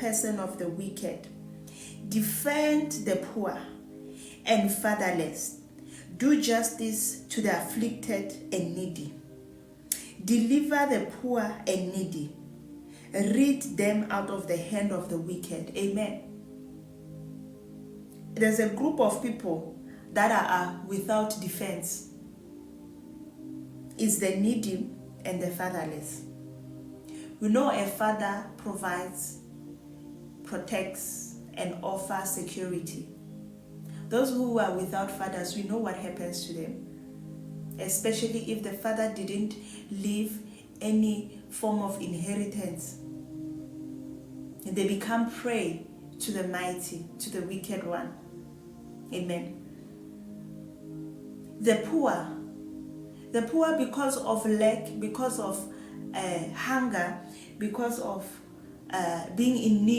person of the wicked. Defend the poor and fatherless. Do justice to the afflicted and needy. Deliver the poor and needy. Rid them out of the hand of the wicked. Amen. There's a group of people that are without defense. It's the needy and the fatherless. We know a father provides, protects, and offers security. Those who are without fathers, we know what happens to them. Especially if the father didn't leave any form of inheritance. And they become prey to the mighty, to the wicked one. Amen. The poor because of lack, because of hunger, because of being in need.